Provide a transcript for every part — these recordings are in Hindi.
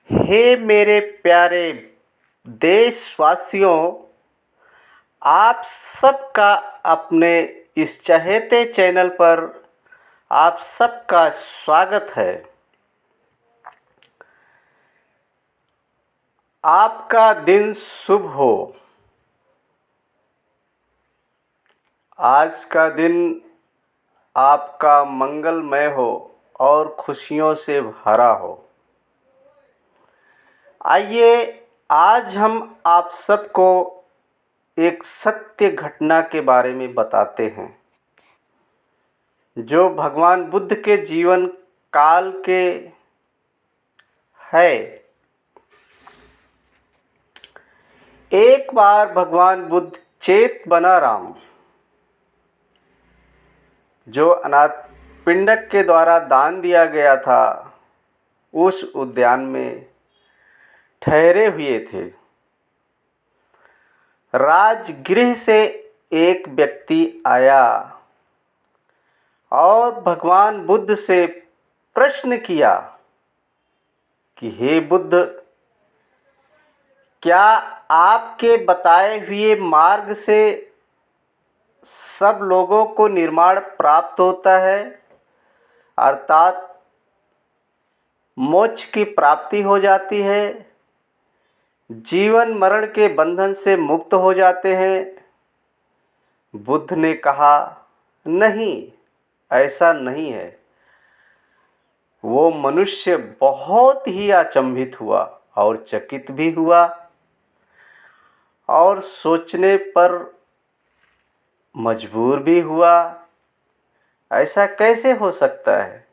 हे मेरे प्यारे देशवासियों, आप सबका अपने इस चहेते चैनल पर आप सबका स्वागत है। आपका दिन शुभ हो। आज का दिन आपका मंगलमय हो और खुशियों से भरा हो। आइए आज हम आप सबको एक सत्य घटना के बारे में बताते हैं जो भगवान बुद्ध के जीवन काल के है। एक बार भगवान बुद्ध चेत बनाराम, जो अनाथ पिंडक के द्वारा दान दिया गया था, उस उद्यान में ठहरे हुए थे। राजगृह से एक व्यक्ति आया और भगवान बुद्ध से प्रश्न किया कि हे बुद्ध, क्या आपके बताए हुए मार्ग से सब लोगों को निर्वाण प्राप्त होता है, अर्थात मोक्ष की प्राप्ति हो जाती है, जीवन मरण के बंधन से मुक्त हो जाते हैं? बुद्ध ने कहा, नहीं, ऐसा नहीं है। वो मनुष्य बहुत ही अचंभित हुआ और चकित भी हुआ और सोचने पर मजबूर भी हुआ। ऐसा कैसे हो सकता है?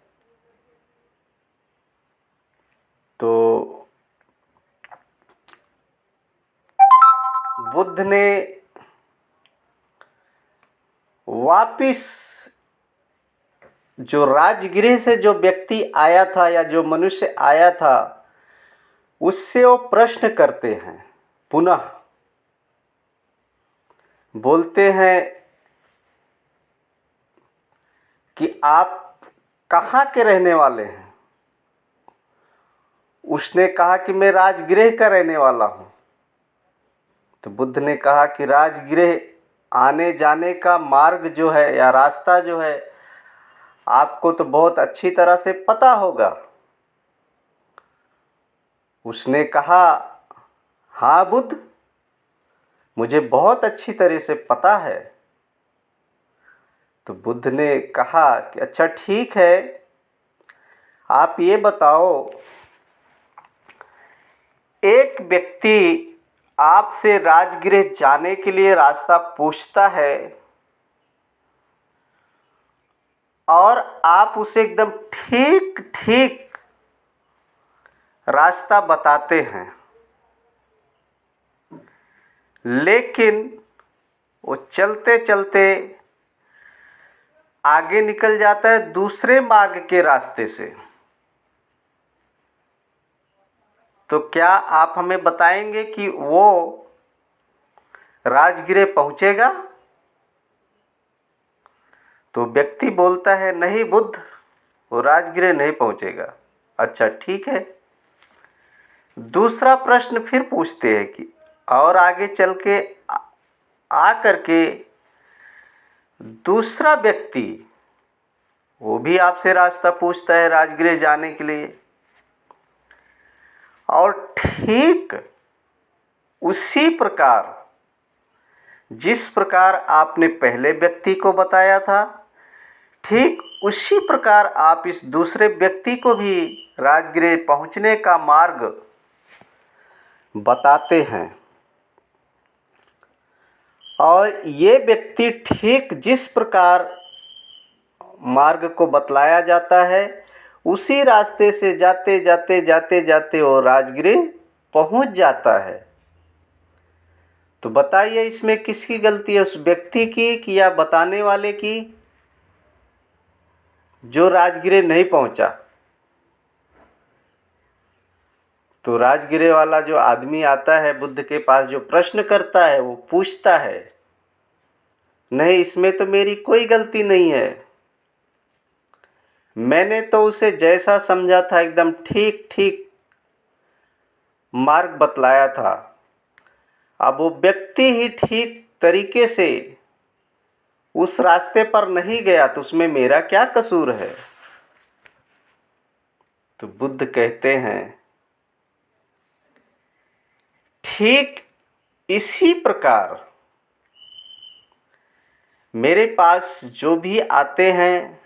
तो बुद्ध ने वापिस जो राजगृह से जो व्यक्ति आया था या जो मनुष्य आया था, उससे वो प्रश्न करते हैं, पुनः बोलते हैं कि आप कहाँ के रहने वाले हैं? उसने कहा कि मैं राजगृह का रहने वाला हूँ। तो बुद्ध ने कहा कि राजगृह आने जाने का मार्ग जो है या रास्ता जो है, आपको तो बहुत अच्छी तरह से पता होगा। उसने कहा, हाँ बुद्ध, मुझे बहुत अच्छी तरह से पता है। तो बुद्ध ने कहा कि अच्छा ठीक है, आप ये बताओ, एक व्यक्ति आपसे राजगृह जाने के लिए रास्ता पूछता है और आप उसे एकदम ठीक ठीक रास्ता बताते हैं, लेकिन वो चलते चलते आगे निकल जाता है दूसरे मार्ग के रास्ते से। तो क्या आप हमें बताएंगे कि वो राजगृह पहुंचेगा? तो व्यक्ति बोलता है, नहीं बुद्ध, वो राजगृह नहीं पहुंचेगा। अच्छा ठीक है। दूसरा प्रश्न फिर पूछते हैं कि और आगे चल के आ करके दूसरा व्यक्ति वो भी आपसे रास्ता पूछता है राजगृह जाने के लिए, और ठीक उसी प्रकार जिस प्रकार आपने पहले व्यक्ति को बताया था, ठीक उसी प्रकार आप इस दूसरे व्यक्ति को भी राजगृह पहुंचने का मार्ग बताते हैं। और ये व्यक्ति ठीक जिस प्रकार मार्ग को बतलाया जाता है, उसी रास्ते से जाते जाते जाते जाते वो राजगृह पहुंच जाता है। तो बताइए, इसमें किसकी गलती है, उस व्यक्ति की कि या बताने वाले की जो राजगृह नहीं पहुंचा? तो राजगृह वाला जो आदमी आता है बुद्ध के पास, जो प्रश्न करता है, वो पूछता है, नहीं, इसमें तो मेरी कोई गलती नहीं है, मैंने तो उसे जैसा समझा था एकदम ठीक ठीक मार्ग बतलाया था, अब वो व्यक्ति ही ठीक तरीके से उस रास्ते पर नहीं गया तो उसमें मेरा क्या कसूर है। तो बुद्ध कहते हैं ठीक इसी प्रकार मेरे पास जो भी आते हैं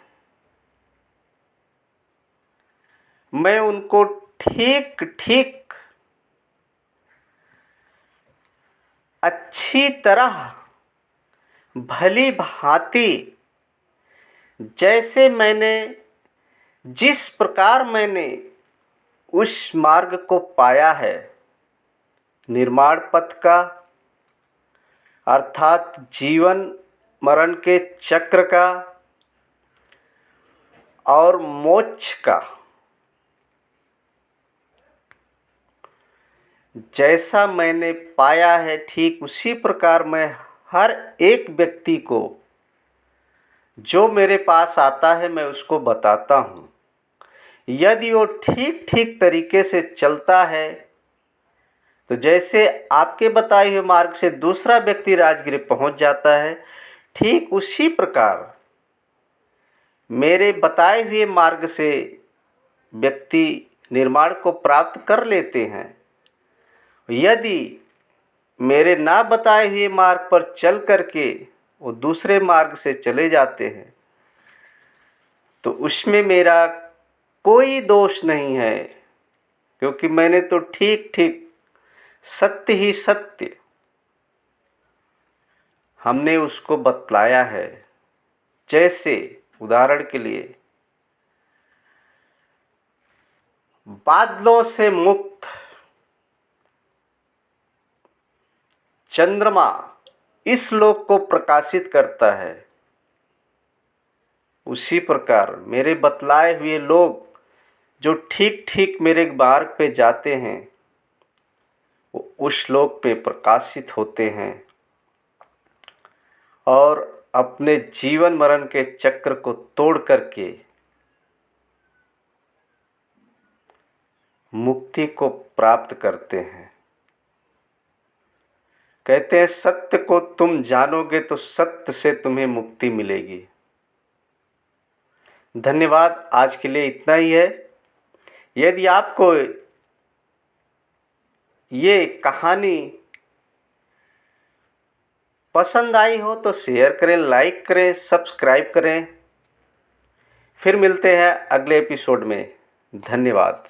मैं उनको ठीक ठीक अच्छी तरह भली भांति जैसे मैंने जिस प्रकार मैंने उस मार्ग को पाया है, निर्माण पथ का अर्थात जीवन मरण के चक्र का और मोक्ष का, जैसा मैंने पाया है ठीक उसी प्रकार मैं हर एक व्यक्ति को जो मेरे पास आता है मैं उसको बताता हूँ। यदि वो ठीक ठीक तरीके से चलता है तो जैसे आपके बताए हुए मार्ग से दूसरा व्यक्ति राजगृह पहुँच जाता है, ठीक उसी प्रकार मेरे बताए हुए मार्ग से व्यक्ति निर्माण को प्राप्त कर लेते हैं। यदि मेरे ना बताए हुए मार्ग पर चल करके वो दूसरे मार्ग से चले जाते हैं तो उसमें मेरा कोई दोष नहीं है, क्योंकि मैंने तो ठीक ठीक सत्य ही सत्य हमने उसको बतलाया है। जैसे उदाहरण के लिए बादलों से मुक्त चंद्रमा इस लोक को प्रकाशित करता है, उसी प्रकार मेरे बतलाए हुए लोग जो ठीक ठीक मेरे मार्ग पे जाते हैं वो उस लोक पे प्रकाशित होते हैं और अपने जीवन मरण के चक्र को तोड़ करके मुक्ति को प्राप्त करते हैं। कहते हैं सत्य को तुम जानोगे तो सत्य से तुम्हें मुक्ति मिलेगी। धन्यवाद, आज के लिए इतना ही है। यदि आपको ये कहानी पसंद आई हो तो शेयर करें, लाइक करें, सब्सक्राइब करें। फिर मिलते हैं अगले एपिसोड में। धन्यवाद।